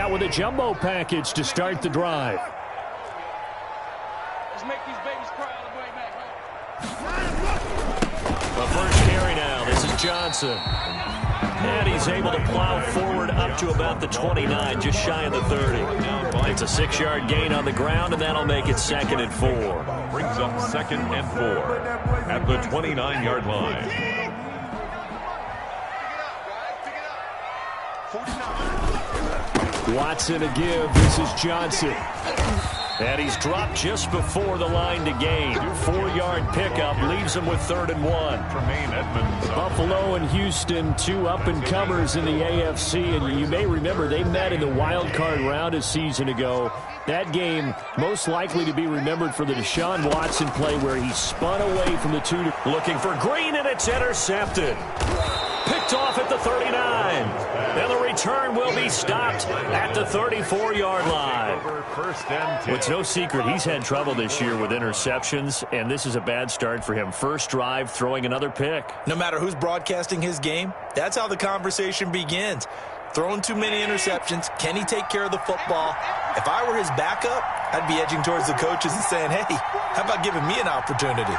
out with a jumbo package to start the drive. Let's make these babies cry all the way back. The first carry now. This is Johnson. And he's able to plow forward up to about the 29, just shy of the 30. It's a 6-yard gain on the ground, and that'll make it 2nd and 4. Brings up 2nd and 4 at the 29-yard line. Watson a give. This is Johnson. And he's dropped just before the line to gain. 4-yard pickup leaves him with 3rd and 1. Buffalo and Houston, 2 up-and-comers in the AFC. And you may remember they met in the wild card round a season ago. That game most likely to be remembered for the Deshaun Watson play where he spun away from the 2. Looking for Green, and it's intercepted. Picked off at the 39. And the return will be stopped at the 34-yard line. It's no secret he's had trouble this year with interceptions, and this is a bad start for him. First drive, throwing another pick. No matter who's broadcasting his game, that's how the conversation begins. Throwing too many interceptions. Can he take care of the football? If I were his backup, I'd be edging towards the coaches and saying, hey, how about giving me an opportunity?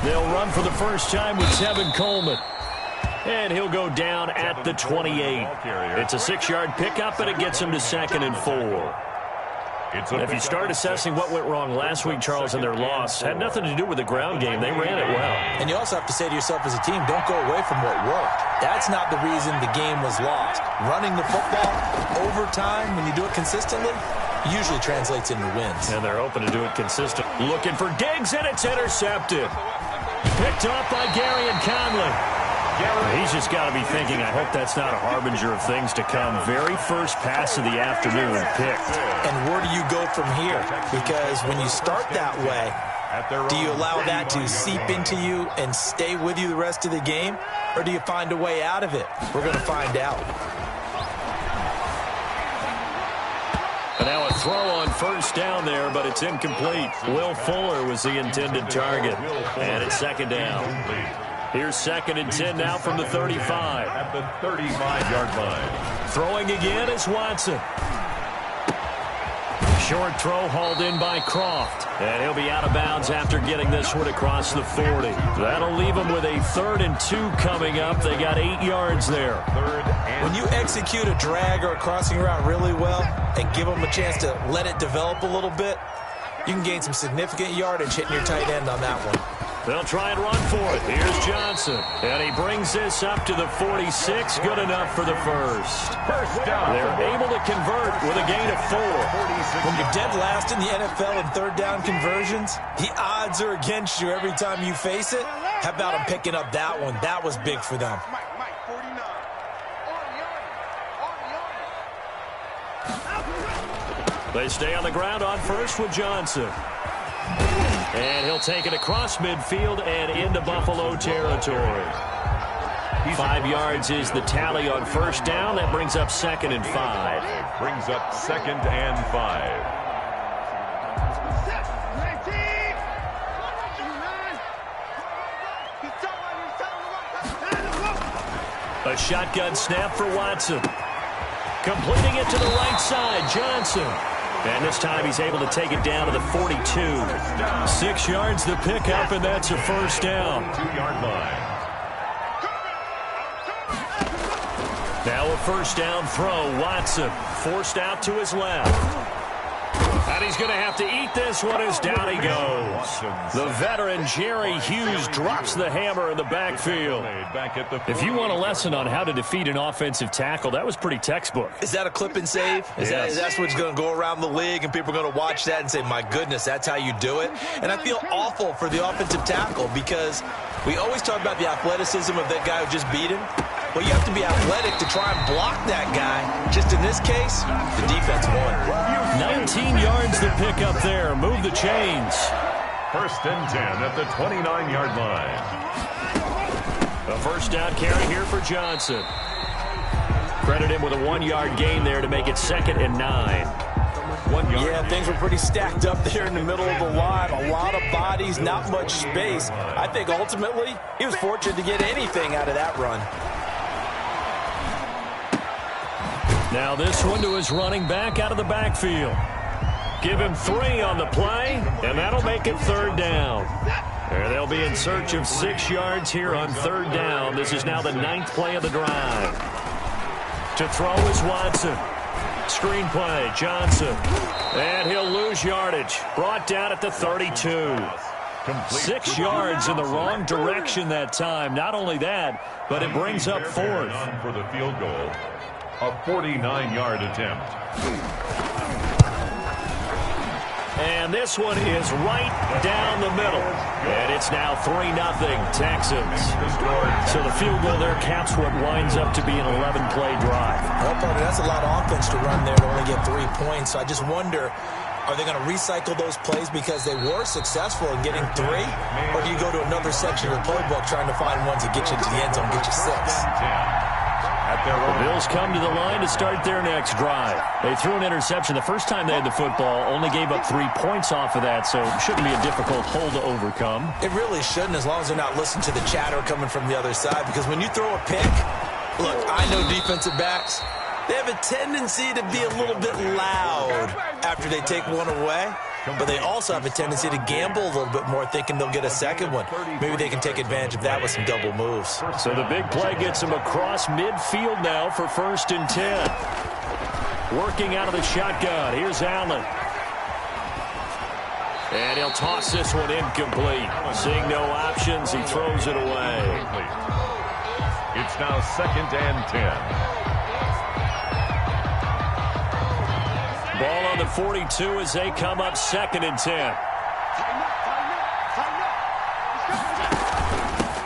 They'll run for the first time with Tevin Coleman. And he'll go down at the 28. It's a 6-yard pickup, and it gets him to 2nd and 4. If you start assessing what went wrong last week, Charles, in their loss, had nothing to do with the ground game. They ran it well. And you also have to say to yourself as a team, don't go away from what worked. That's not the reason the game was lost. Running the football over time, when you do it consistently, usually translates into wins. And they're hoping to do it consistent. Looking for Diggs, and it's intercepted. Picked up by Gary and Conley. He's just got to be thinking, I hope that's not a harbinger of things to come. Very first pass of the afternoon picked. And where do you go from here? Because when you start that way, do you allow that to seep into you and stay with you the rest of the game? Or do you find a way out of it? We're going to find out. And now a throw on first down there, but it's incomplete. Will Fuller was the intended target. And it's 2nd down. Here's 2nd and 10 now from the 35. At the 35-yard line. Throwing again is Watson. Short throw hauled in by Croft. And he'll be out of bounds after getting this one across the 40. That'll leave him with a 3rd and 2 coming up. They got 8 yards there. When you execute a drag or a crossing route really well and give them a chance to let it develop a little bit, you can gain some significant yardage hitting your tight end on that one. They'll try and run for it. Here's Johnson. And he brings this up to the 46. Good enough for the first. They're able to convert with a gain of 4. When you're dead last in the NFL in 3rd down conversions, the odds are against you every time you face it. How about them picking up that one? That was big for them. They stay on the ground on first with Johnson. And he'll take it across midfield and into Buffalo territory. 5 yards is the tally on first down. That brings up 2nd and 5. Brings up 2nd and 5. A shotgun snap for Watson. Completing it to the right side, Johnson. And this time he's able to take it down to the 42. 6 yards the pickup, and that's a first down. 2-yard line. Now a first down throw. Watson forced out to his left. And he's going to have to eat this one as down he goes. The veteran Jerry Hughes drops the hammer in the backfield. If you want a lesson on how to defeat an offensive tackle, that was pretty textbook. Is that a clip and save? Is that what's going to go around the league and people are going to watch that and say, my goodness, that's how you do it? And I feel awful for the offensive tackle because we always talk about the athleticism of that guy who just beat him. Well, you have to be athletic to try and block that guy. Just in this case, the defense won. 19 yards to pick up there. Move the chains. 1st and 10 at the 29-yard line. A first down carry here for Johnson. Credit him with a 1-yard gain there to make it 2nd and 9. 1 yard. Yeah, things were pretty stacked up there in the middle of the line. A lot of bodies, not much space. I think ultimately he was fortunate to get anything out of that run. Now this one to his running back out of the backfield. Give him 3 on the play, and that'll make it third down. And they'll be in search of 6 yards here on third down. This is now the 9th play of the drive. To throw is Watson. Screen play, Johnson. And he'll lose yardage. Brought down at the 32. 6 yards in the wrong direction that time. Not only that, but it brings up 4th. For the field goal, a 49-yard attempt. And this one is right down the middle. And it's now 3-0 Texans. So the field goal there caps what winds up to be an 11-play drive. Well, partner, that's a lot of offense to run there to only get 3 points. So I just wonder, are they going to recycle those plays because they were successful in getting 3? Or do you go to another section of the playbook trying to find ones that get you into the end zone, get you 6? The Bills come to the line to start their next drive. They threw an interception the first time they had the football, only gave up 3 points off of that, so it shouldn't be a difficult hole to overcome. It really shouldn't, as long as they're not listening to the chatter coming from the other side, because when you throw a pick, look, I know defensive backs, they have a tendency to be a little bit loud after they take one away. But they also have a tendency to gamble a little bit more, thinking they'll get a second one. Maybe they can take advantage of that with some double moves. So the big play gets them across midfield now for 1st and 10. Working out of the shotgun. Here's Allen. And he'll toss this one incomplete. Seeing no options, he throws it away. It's now 2nd and 10. Ball on the 42 as they come up 2nd and 10.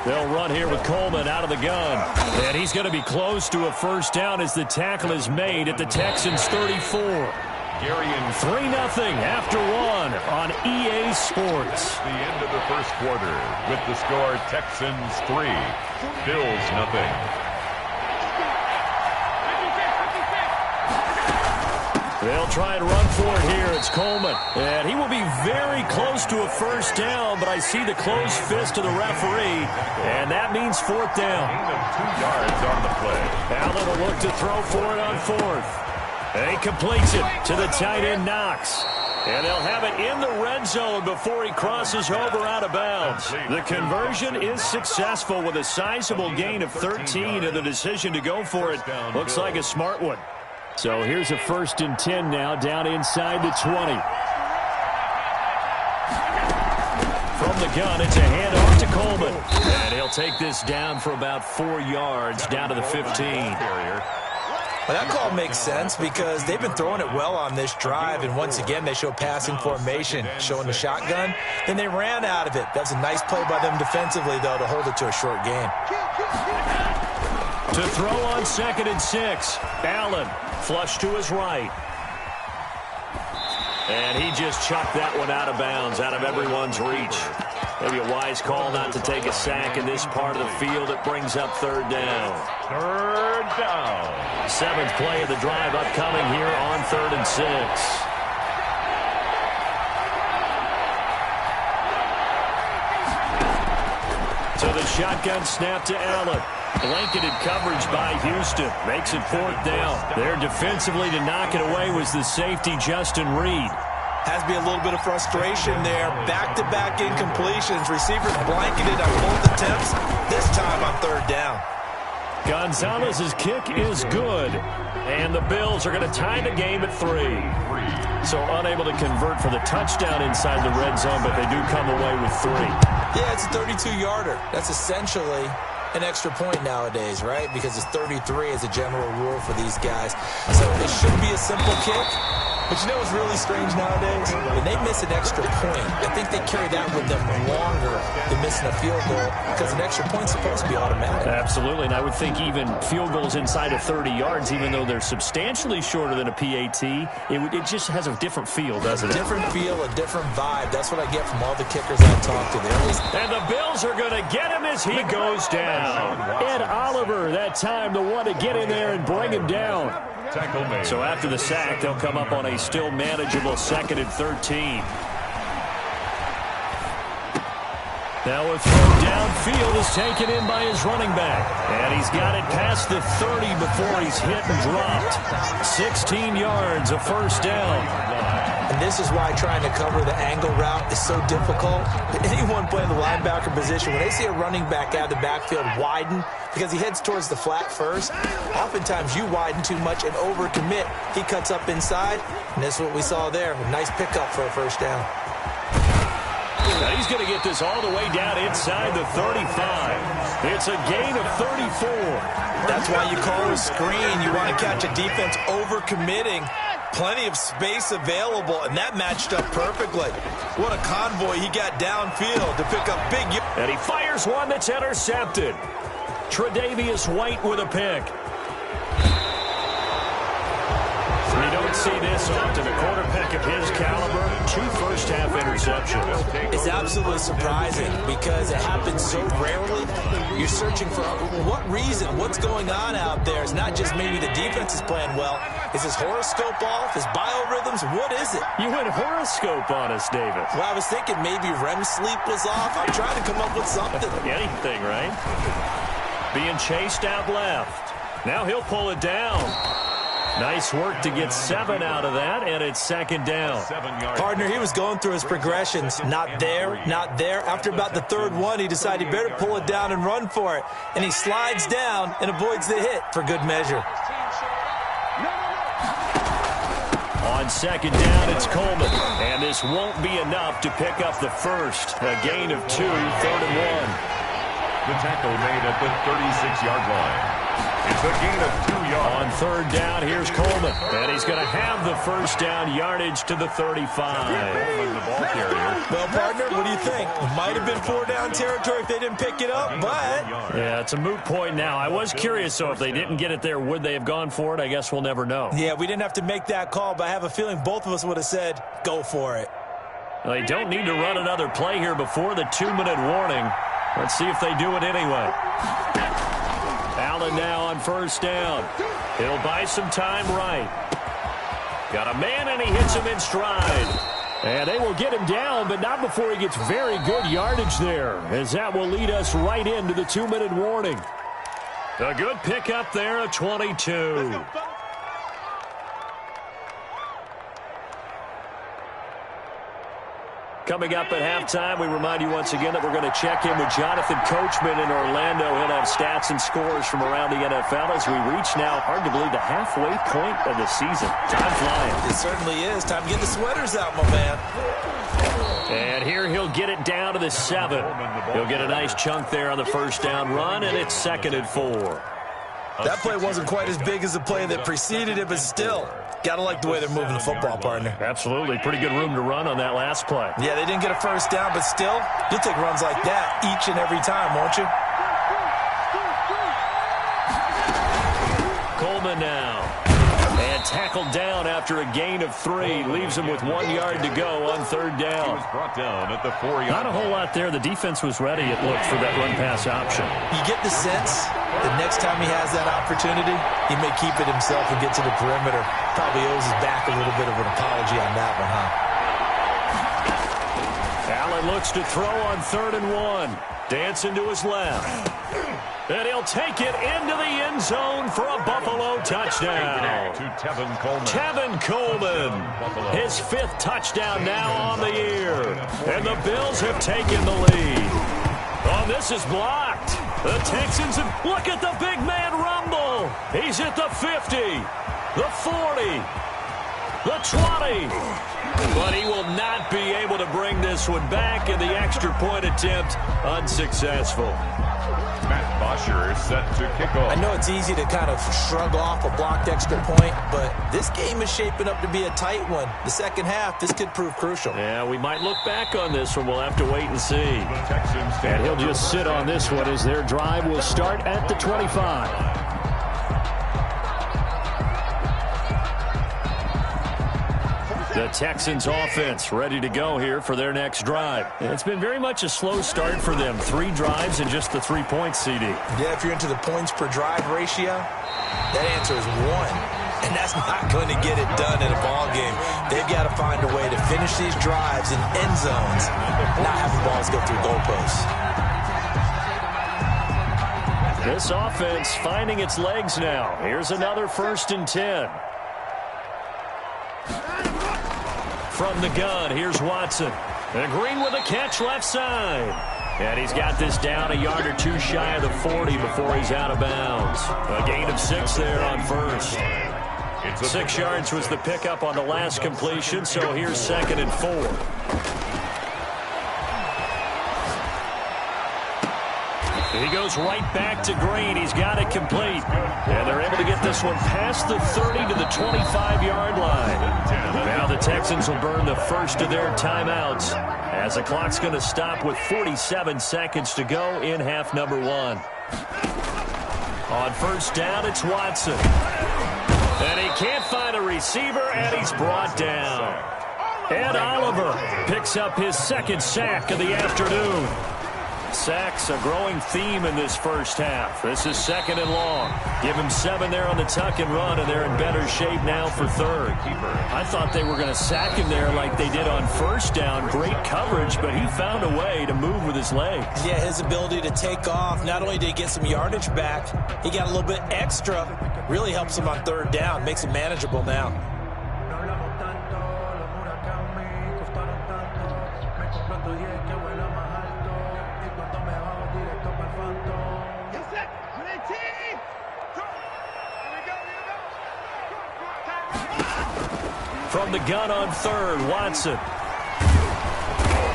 They'll run here with Coleman out of the gun. And he's going to be close to a first down as the tackle is made at the Texans' 34. 3-0 after 1 on EA Sports. The end of the first quarter with the score Texans 3, Bills nothing. They'll try and run for it here. It's Coleman. And he will be very close to a first down, but I see the closed fist of the referee, and that means 4th down. 2 yards on the play. Allen will look to throw for it on 4th. And he completes it to the tight end, Knox. And they'll have it in the red zone before he crosses over out of bounds. The conversion is successful with a sizable gain of 13, and the decision to go for it looks like a smart one. So here's a 1st and 10 now, down inside the 20. From the gun, it's a handoff to Coleman. And he'll take this down for about 4 yards, down to the 15. Well, that call makes sense because they've been throwing it well on this drive, and once again, they show passing formation, showing the shotgun. Then they ran out of it. That's a nice play by them defensively, though, to hold it to a short gain. To throw on 2nd and 6, Allen. Flush to his right. And he just chucked that one out of bounds, out of everyone's reach. Maybe a wise call not to take a sack in this part of the field. It brings up 3rd down. 3rd down. 7th play of the drive upcoming here on 3rd and 6. To the shotgun snap to Allen. Blanketed coverage by Houston. Makes it 4th down. There defensively to knock it away was the safety, Justin Reed. Has to be a little bit of frustration there. Back-to-back incompletions. Receivers blanketed on both attempts. This time on 3rd down. Gonzalez's kick is good. And the Bills are going to tie the game at 3. So unable to convert for the touchdown inside the red zone, but they do come away with 3. Yeah, it's a 32-yarder. That's essentially an extra point nowadays, right? Because it's 33 as a general rule for these guys. So it should be a simple kick. But you know what's really strange nowadays? When they miss an extra point, I think they carry that with them longer than missing a field goal because an extra point's supposed to be automatic. Absolutely, and I would think even field goals inside of 30 yards, even though they're substantially shorter than a PAT, it just has a different feel, doesn't it? Different feel, a different vibe. That's what I get from all the kickers I talk to. And the Bills are going to get him as he goes down. Ed Oliver, that time, the one to get in there and bring him down. So after the sack, they'll come up on a still manageable 2nd and 13. Now a throw downfield is taken in by his running back. And he's got it past the 30 before he's hit and dropped. 16 yards, a first down. And this is why trying to cover the angle route is so difficult. Anyone playing the linebacker position, when they see a running back out of the backfield widen because he heads towards the flat first, oftentimes you widen too much and overcommit. He cuts up inside, and this is what we saw there. A nice pickup for a first down. Now he's going to get this all the way down inside the 35. It's a gain of 34. That's why you call a screen. You want to catch a defense overcommitting. Plenty of space available, and that matched up perfectly. What a convoy he got downfield to pick up big. And he fires one that's intercepted. Tre'Davious White with a pick. You don't see this often. A quarterback of his caliber, 2 first-half interceptions. It's absolutely surprising because it happens so rarely. You're searching for what reason, what's going on out there. It's not just maybe the defense is playing well. Is his horoscope off? His biorhythms? What is it? You went horoscope on us, David. Well, I was thinking maybe REM sleep was off. I'm trying to come up with something. Anything, right? Being chased out left. Now he'll pull it down. Nice work to get 7 out of that, and it's second down. Partner, he was going through his progressions. Not there, not there. After about the third one, he decided he better pull it down and run for it. And he slides down and avoids the hit for good measure. On second down, it's Coleman. And this won't be enough to pick up the first. A gain of 2, 3rd and 1. The tackle made at the 36-yard line. It's a gain of 2 yards. On third down, here's Coleman. And he's going to have the first down yardage to the 35. The ball carrier. Well, partner, what do you think? Might have been 4-down territory if they didn't pick it up, but... Yeah, it's a moot point now. I was curious, so if they didn't get it there, would they have gone for it? I guess we'll never know. Yeah, we didn't have to make that call, but I have a feeling both of us would have said, go for it. Well, they don't need to run another play here before the 2-minute warning. Let's see if they do it anyway. Allen now on first down. He'll buy some time right. Got a man, and he hits him in stride. And they will get him down, but not before he gets very good yardage there, as that will lead us right into the 2-minute warning. A good pickup there of 22. Coming up at halftime, we remind you once again that we're going to check in with Jonathan Coachman in Orlando. He'll have stats and scores from around the NFL as we reach now, hard to believe, the halfway point of the season. Time flying. It certainly is. Time to get the sweaters out, my man. And here he'll get it down to the 7. He'll get a nice chunk there on the first down run, and it's 2nd and 4. That play wasn't quite as big as the play that preceded it, but still, gotta like the way they're moving the football, partner. Absolutely. Pretty good room to run on that last play. Yeah, they didn't get a first down, but still, you'll take runs like that each and every time, won't you? Coleman now. And tackled down after a gain of 3. Leaves him with 1 yard to go on third down. He was brought down at the 4-yard line. Not a whole lot there. The defense was ready, it looked, for that run-pass option. You get the sense that next time he has that opportunity, he may keep it himself and get to the perimeter. Probably owes his back a little bit of an apology on that one, huh? Allen looks to throw on 3rd and 1. Dancing to his left. And he'll take it into the end zone for a Buffalo touchdown. To Tevin Coleman. Tevin Coleman, his 5th touchdown now on the year. And the Bills have taken the lead. Oh, this is blocked. The Texans have, look at the big man rumble. He's at the 50, the 40, the 20. But he will not be able to bring this one back, and the extra point attempt unsuccessful. Matt Bosher is set to kick off. I know it's easy to kind of shrug off a blocked extra point, but this game is shaping up to be a tight one. The second half, this could prove crucial. Yeah, we might look back on this one. We'll have to wait and see. And he'll just sit on this one as their drive will start at the 25. The Texans offense ready to go here for their next drive. It's been very much a slow start for them. 3 drives and just the 3 points, CD. Yeah, if you're into the points per drive ratio, that answer is 1. And that's not going to get it done in a ball game. They've got to find a way to finish these drives in end zones, not having balls go through goalposts. This offense finding its legs now. Here's another 1st and 10. From the gun, here's Watson. And Green with a catch left side. And he's got this down a yard or two shy of the 40 before he's out of bounds. A gain of 6 there on first. 6 yards was the pickup on the last completion, so here's 2nd and 4. He goes right back to Green. He's got it complete. And they're able to get this one past the 30 to the 25-yard line. Now the Texans will burn the first of their timeouts as the clock's going to stop with 47 seconds to go in half number 1. On first down, it's Watson. And he can't find a receiver, and he's brought down. Ed Oliver picks up his 2nd sack of the afternoon. Sacks a growing theme in this first half. This is 2nd and long. Give him 7 there on the tuck and run, and they're in better shape now for 3rd. I thought they were going to sack him there like they did on first down. Great coverage, but he found a way to move with his legs. Yeah, his ability to take off, not only did he get some yardage back, he got a little bit extra. Really helps him on 3rd down, makes it manageable now. From the gun on 3rd, Watson.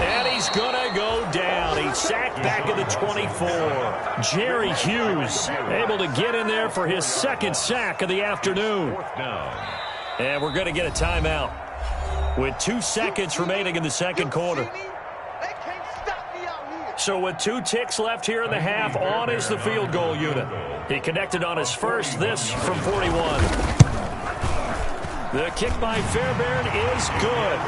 And he's going to go down. He's sacked back at the 24. Jerry Hughes able to get in there for his 2nd sack of the afternoon. And we're going to get a timeout with 2 seconds remaining in the 2nd quarter. So with 2 ticks left here in the half, on is the field goal unit. He connected on his first, this from 41. The kick by Fairbairn is good.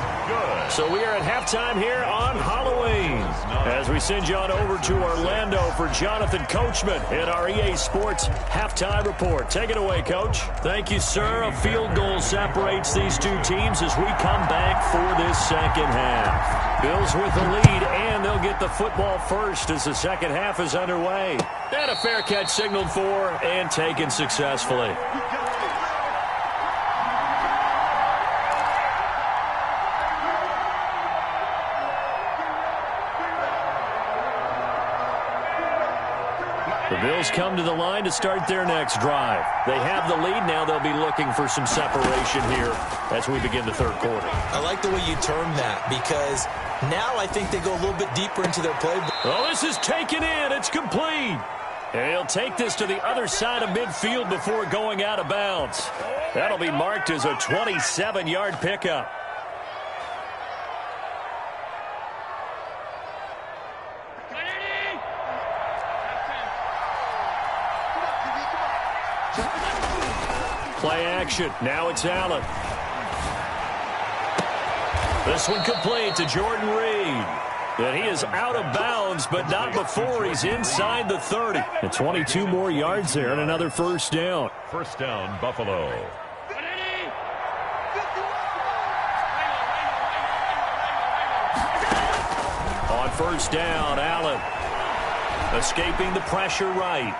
So we are at halftime here on Halloween. As we send you on over to Orlando for Jonathan Coachman in our EA Sports Halftime Report. Take it away, Coach. Thank you, sir. A field goal separates these 2 teams as we come back for this 2nd half. Bills with the lead, and they'll get the football first as the 2nd half is underway. And a fair catch signaled for and taken successfully. The Bills come to the line to start their next drive. They have the lead. Now they'll be looking for some separation here as we begin the 3rd quarter. I like the way you term that because now I think they go a little bit deeper into their play. Oh, this is taken in. It's complete. And he'll take this to the other side of midfield before going out of bounds. That'll be marked as a 27-yard pickup. Play action. Now it's Allen. This one complete to Jordan Reed. And he is out of bounds, but not before he's inside the 30. And 22 more yards there and another first down. First down, Buffalo. On first down, Allen. Escaping the pressure right.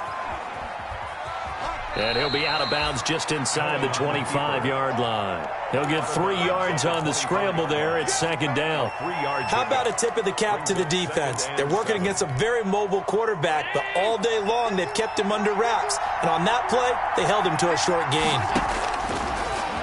And he'll be out of bounds just inside the 25-yard line. He'll get 3 yards on the scramble there. It's 2nd down. How about a tip of the cap to the defense? They're working against a very mobile quarterback, but all day long they've kept him under wraps. And on that play, they held him to a short gain.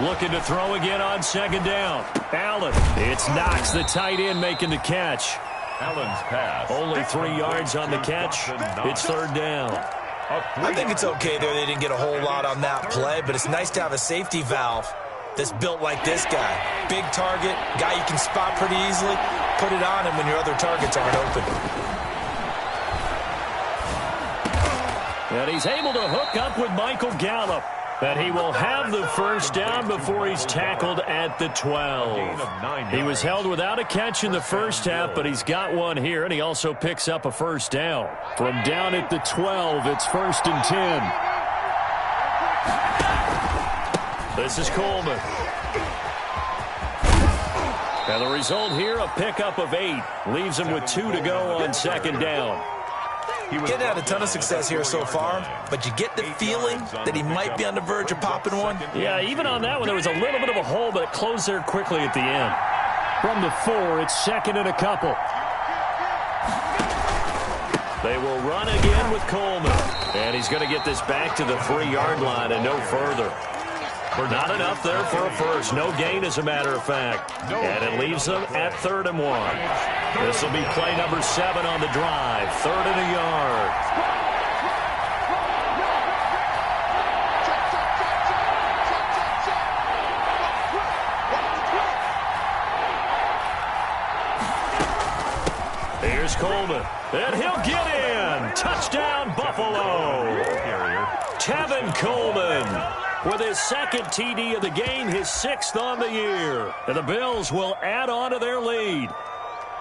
Looking to throw again on 2nd down. Allen. It's Knox, the tight end, making the catch. Allen's pass. Only 3 yards on the catch. It's 3rd down. I think it's okay there. They didn't get a whole lot on that play, but it's nice to have a safety valve that's built like this guy. Big target, guy you can spot pretty easily. Put it on him when your other targets aren't open. And he's able to hook up with Michael Gallup. But he will have the first down before he's tackled at the 12. He was held without a catch in the first half, but he's got one here, and he also picks up a first down. From down at the 12, it's 1st and 10. This is Coleman. And the result here, a pickup of 8. Leaves him with 2 to go on second down. He hasn't had a ton of success here so far, but you get the feeling that he might be on the verge of popping one. Yeah, even on that one, there was a little bit of a hole, but it closed there quickly at the end. From the 4, it's second and a couple. They will run again with Coleman. And he's going to get this back to the 3-yard line and no further. Not enough there for a first. No gain, as a matter of fact. And it leaves them at 3rd and 1. This will be play number 7 on the drive. 3rd and a yard. Here's Coleman. And he'll get in. Touchdown, Buffalo. Tevin Coleman with his 2nd TD of the game, his 6th on the year. And the Bills will add on to their lead.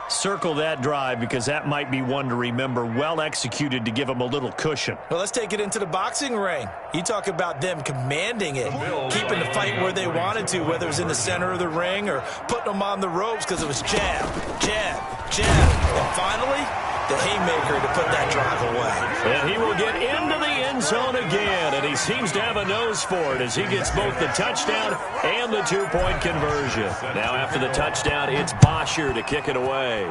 Circle that drive because that might be one to remember. Well executed to give them a little cushion. Well, let's take it into the boxing ring. You talk about them commanding it, keeping the fight where they wanted to, whether it was in the center of the ring or putting them on the ropes because it was jab, jab, jab. And finally, the haymaker to put that drive away. And he will get into the end zone again, and he seems to have a nose for it as he gets both the touchdown and the 2-point conversion. Now after the touchdown, it's Bosher to kick it away.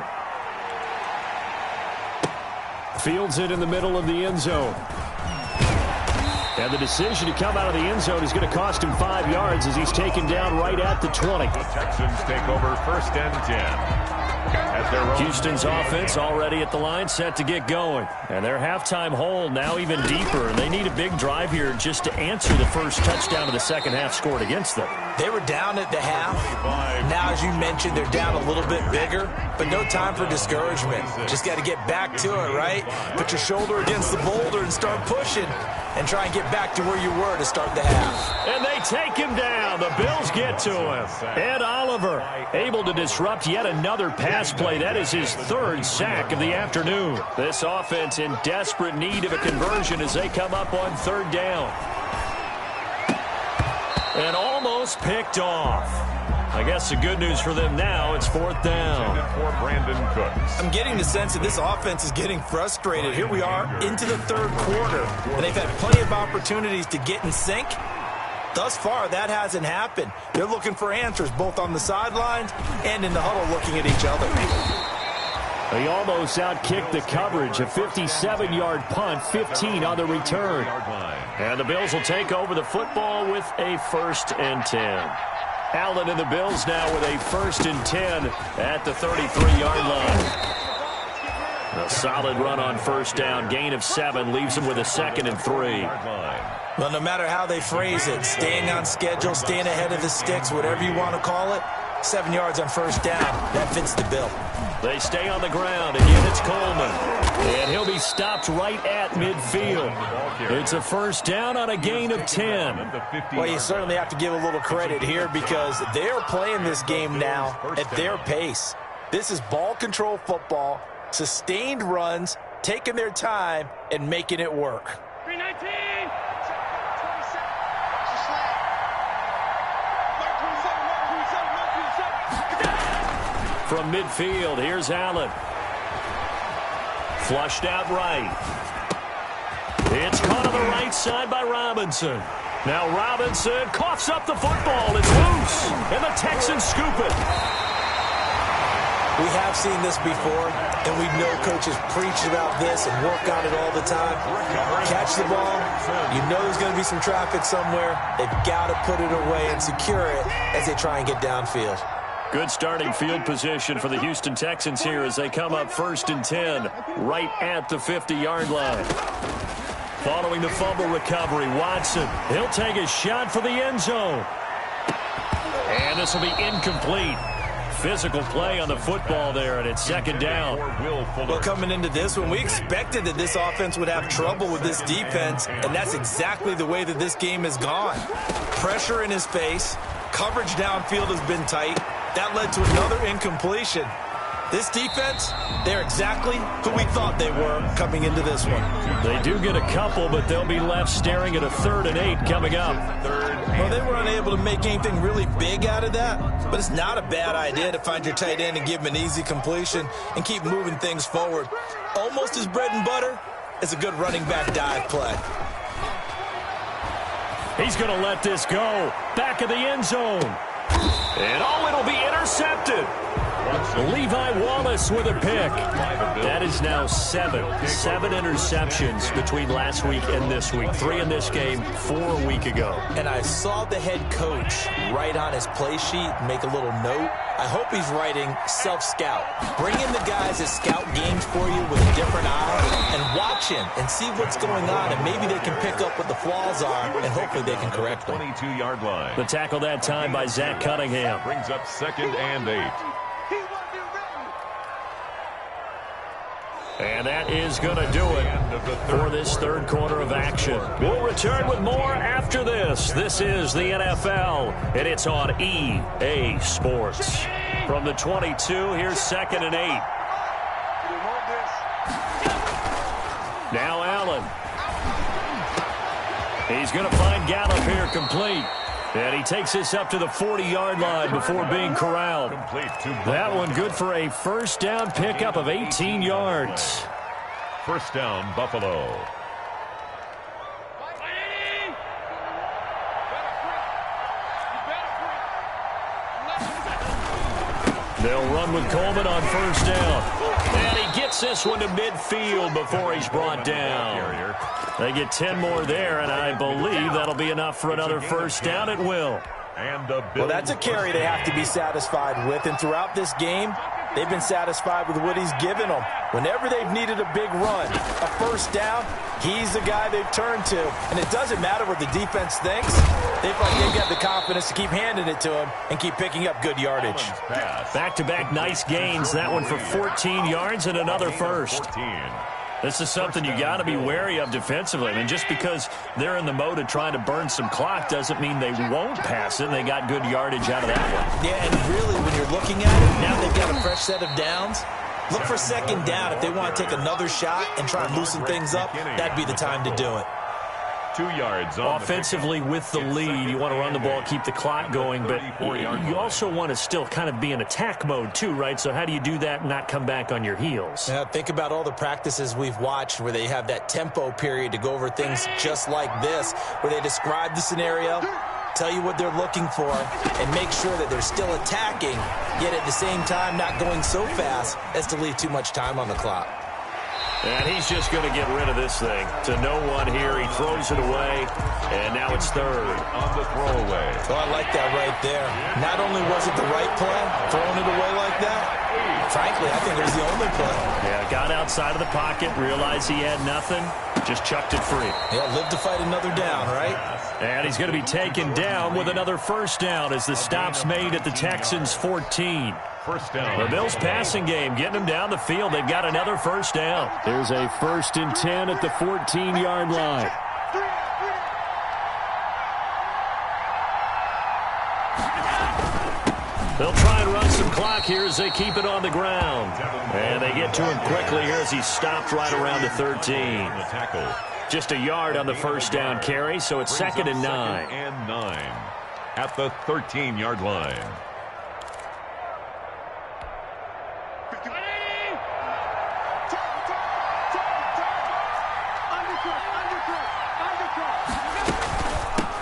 Fields it in the middle of the end zone. And the decision to come out of the end zone is going to cost him 5 yards as he's taken down right at the 20. The Texans take over 1st and 10. Houston's offense already at the line, set to get going. And their halftime hole now even deeper. And they need a big drive here just to answer the first touchdown of the second half scored against them. They were down at the half. Now, as you mentioned, they're down a little bit bigger, but no time for discouragement. Just got to get back to it, right? Put your shoulder against the boulder and start pushing and try and get back to where you were to start the half. And they take him down. The Bills get to him. Ed Oliver able to disrupt yet another pass play. That is his 3rd sack of the afternoon. This offense in desperate need of a conversion as they come up on 3rd down. And almost picked off. I guess the good news for them now, it's 4th down. For Brandon Cooks. I'm getting the sense that this offense is getting frustrated. Here we are into the 3rd quarter, and they've had plenty of opportunities to get in sync. Thus far, that hasn't happened. They're looking for answers both on the sidelines and in the huddle looking at each other. He almost outkicked the coverage. A 57-yard punt, 15 on the return. And the Bills will take over the football with a 1st and 10. Allen and the Bills now with a 1st and 10 at the 33-yard line. A solid run on 1st down. Gain of 7 leaves them with a 2nd and 3. Well, no matter how they phrase it, staying on schedule, staying ahead of the sticks, whatever you want to call it, 7 yards on 1st down. That fits the bill. They stay on the ground. Again, it's Coleman. And he'll be stopped right at midfield. It's a 1st down on a gain of 10. Well, you certainly have to give a little credit here because they're playing this game now at their pace. This is ball control football, sustained runs, taking their time, and making it work. 319. From midfield, here's Allen. Flushed out right. It's caught on the right side by Robinson. Now Robinson coughs up the football. It's loose, and the Texans scoop it. We have seen this before, and we know coaches preach about this and work on it all the time. Catch the ball. You know there's going to be some traffic somewhere. They've got to put it away and secure it as they try and get downfield. Good starting field position for the Houston Texans here as they come up 1st and 10 right at the 50-yard line. Following the fumble recovery, Watson, he'll take a shot for the end zone. And this will be incomplete. Physical play on the football there, and it's 2nd down. Well, coming into this one, we expected that this offense would have trouble with this defense, and that's exactly the way that this game has gone. Pressure in his face. Coverage downfield has been tight. That led to another incompletion. This defense, they're exactly who we thought they were coming into this one. They do get a couple, but they'll be left staring at a 3rd and 8 coming up. Well, they were unable to make anything really big out of that, but it's not a bad idea to find your tight end and give him an easy completion and keep moving things forward. Almost as bread and butter as a good running back dive play. He's going to let this go. Back of the end zone. And it'll be intercepted. Levi Wallace with a pick. That is now 7 interceptions between last week and this week. 3 in this game, 4 a week ago. And I saw the head coach write on his play sheet, make a little note. I hope he's writing self-scout. Bring in the guys that scout games for you with a different eye and watch him and see what's going on, and maybe they can pick up what the flaws are, and hopefully they can correct them. 22-yard line. The tackle that time by Zach Cunningham. Brings up 2nd and 8. And that is going to do it for this 3rd quarter of action. We'll return with more after this. This is the NFL, and it's on EA Sports. From the 22, here's 2nd and 8. Now Allen. He's going to find Gallup here complete. And he takes this up to the 40-yard line before being corralled. That one good for a 1st down pickup of 18 yards. 1st down, Buffalo. They'll run with Coleman on 1st down. And he gets this one to midfield before he's brought down. They get 10 more there, and I believe that'll be enough for another 1st down. It will. Well, that's a carry they have to be satisfied with, and throughout this game, they've been satisfied with what he's given them. Whenever they've needed a big run, a 1st down, he's the guy they've turned to. And it doesn't matter what the defense thinks. They feel like they've got the confidence to keep handing it to him and keep picking up good yardage. Back-to-back nice gains. That one for 14 yards and another 1st. This is something you got to be wary of defensively. I mean, just because they're in the mode of trying to burn some clock doesn't mean they won't pass it. They got good yardage out of that one. Yeah, and really, when you're looking at it, now they've got a fresh set of downs. Look for 2nd down. If they want to take another shot and try and loosen things up, that'd be the time to do it. 2 yards on offensively with the lead. You want to run the ball, keep the clock going, but you also want to still kind of be in attack mode too, right? So how do you do that and not come back on your heels? Yeah, think about all the practices we've watched where they have that tempo period to go over things just like this, where they describe the scenario, tell you what they're looking for, and make sure that they're still attacking, yet at the same time not going so fast as to leave too much time on the clock. And he's just going to get rid of this thing to no one here. He throws it away, and now it's 3rd. On the throwaway. Oh, I like that right there. Not only was it the right play, throwing it away like that, frankly, I think it was the only play. Yeah, got outside of the pocket, realized he had nothing, just chucked it free. Yeah, live to fight another down, right? And he's going to be taken down with another 1st down as the stop's made at the Texans' 14. 1st down. The Bills' passing game, getting them down the field. They've got another 1st down. There's a 1st and 10 at the 14-yard line. They'll try and run some clock here as they keep it on the ground. And they get to him quickly here as he stopped right around the 13. Just a yard on the 1st down carry, so it's 2nd and 9. 2nd and 9 at the 13-yard line.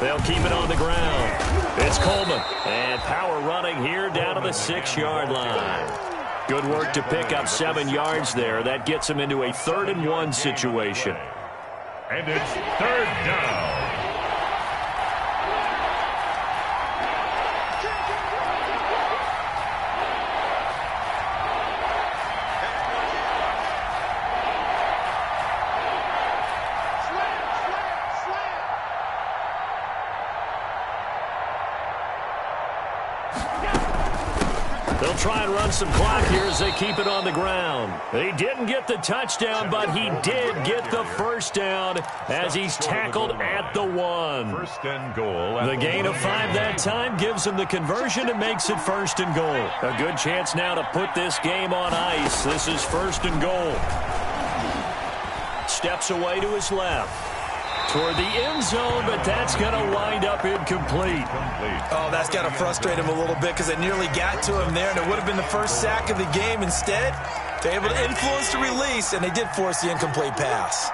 They'll keep it on the ground. It's Coleman. And power running here down to the 6-yard line. Good work to pick up 7 yards there. That gets him into a 3rd and 1 situation. And it's 3rd down. They'll try and run some clock here as they keep it on the ground. He didn't get the touchdown, but he did get the first down as he's tackled at the 1. First and goal. The gain of 5 that time gives him the conversion and makes it first and goal. A good chance now to put this game on ice. This is first and goal. Steps away to his left. Toward the end zone, but that's going to wind up incomplete. Oh, that's got to frustrate him a little bit because they nearly got to him there, and it would have been the first sack of the game. Instead, they're able to influence the release, and they did force the incomplete pass.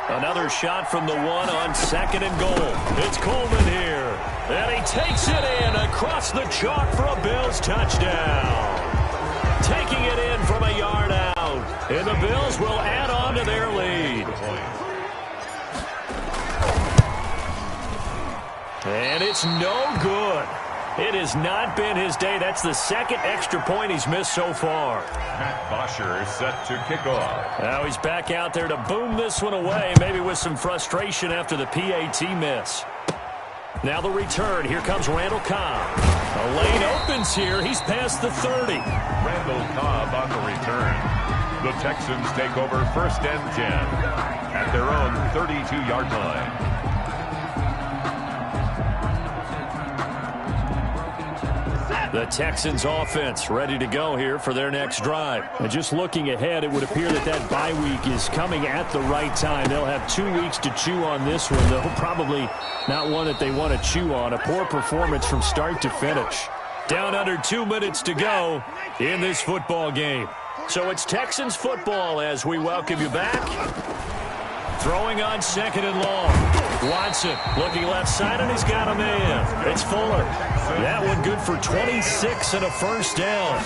Another shot from the 1 on second and goal. It's Coleman here, and he takes it in across the chalk for a Bills touchdown. Taking it in from a yard out, and the Bills will add on to their lead. And it's no good. It has not been his day. That's the second extra point he's missed so far. Matt Bosher set to kick off. Now he's back out there to boom this one away, maybe with some frustration after the PAT miss. Now the return. Here comes Randall Cobb. A lane opens here. He's past the 30. Randall Cobb on the return. The Texans take over first and 10 at their own 32-yard line. The Texans offense ready to go here for their next drive. And just looking ahead, it would appear that that bye week is coming at the right time. They'll have 2 weeks to chew on this one, though probably not one that they want to chew on. A poor performance from start to finish. Down under 2 minutes to go in this football game. So it's Texans football as we welcome you back. Throwing on second and long. Watson looking left side, and he's got a man. It's Fuller. That one good for 26 and a first down.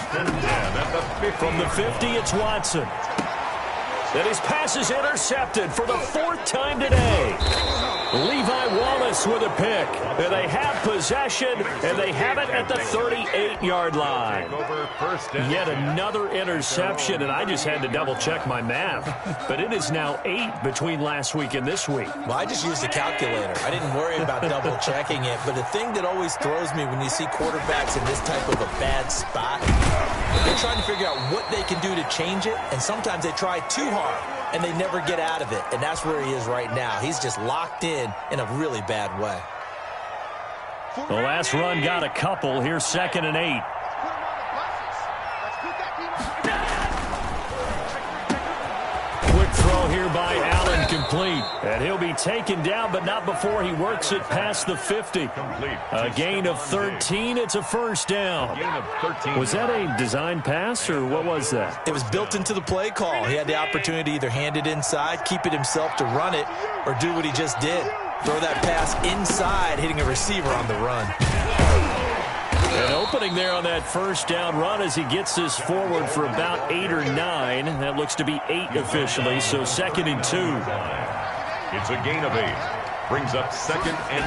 From the 50, it's Watson. And his pass is intercepted for the 4th time today. Levi Wallace with a pick. And they have possession, and they have it at the 38-yard line. Yet another interception, and I just had to double-check my math. But it is now 8 between last week and this week. Well, I just used a calculator. I didn't worry about double-checking it. But the thing that always throws me when you see quarterbacks in this type of a bad spot, they're trying to figure out what they can do to change it, and sometimes they try too hard, and they never get out of it. And that's where he is right now. He's just locked in a really bad way. The last run got a couple. Here's 2nd and 8. Quick throw here by Allen, complete. And he'll be taken down, but not before he works it past the 50. A gain of 13. It's a first down. Was that a design pass, or what was that? It was built into the play call. He had the opportunity to either hand it inside, keep it himself to run it, or do what he just did. Throw that pass inside, hitting a receiver on the run. An opening there on that first down run as he gets this forward for about 8 or 9. That looks to be 8 officially, so 2nd and 2. It's a gain of 8. Brings up 2nd and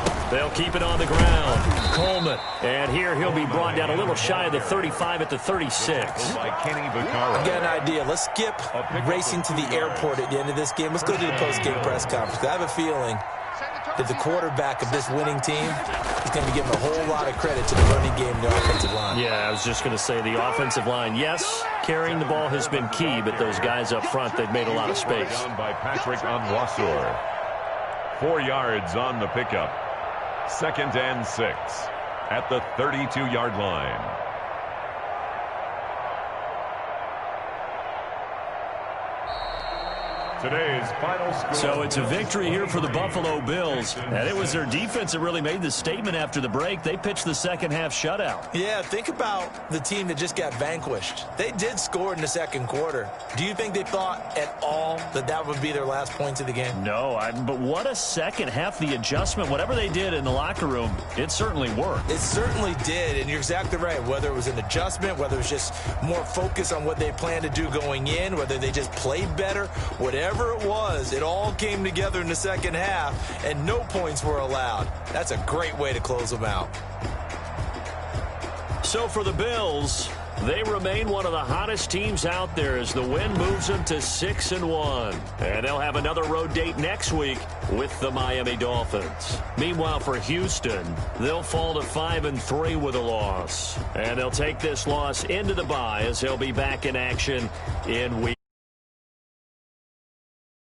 2. They'll keep it on the ground. Coleman. And here he'll be brought down a little shy of the 35 at the 36. I've got an idea. Let's skip racing to the airport at the end of this game. Let's go to the post-game press conference. I have a feeling that the quarterback of this winning team is going to be giving a whole lot of credit to the running game and the offensive line. Yeah, I was just going to say the offensive line, yes, carrying the ball has been key, but those guys up front, they've made a lot of space. Down by Patrick Onwuasor. 4 yards on the pickup. 2nd and 6 at the 32-yard line. Today's final score. So it's a victory here for the Buffalo Bills. And it was their defense that really made the statement after the break. They pitched the second half shutout. Yeah, think about the team that just got vanquished. They did score in the second quarter. Do you think they thought at all that that would be their last points of the game? No, but what a second half. The adjustment, whatever they did in the locker room, it certainly worked. It certainly did, and you're exactly right. Whether it was an adjustment, whether it was just more focus on what they planned to do going in, whether they just played better, whatever it was, it all came together in the second half, and no points were allowed. That's a great way to close them out. So for the Bills, They remain one of the hottest teams out there as the win moves them to 6-1. And they'll have another road date next week with the Miami Dolphins. Meanwhile, for Houston, they'll fall to 5-3 with a loss. And they'll take this loss into the bye as they'll be back in action in week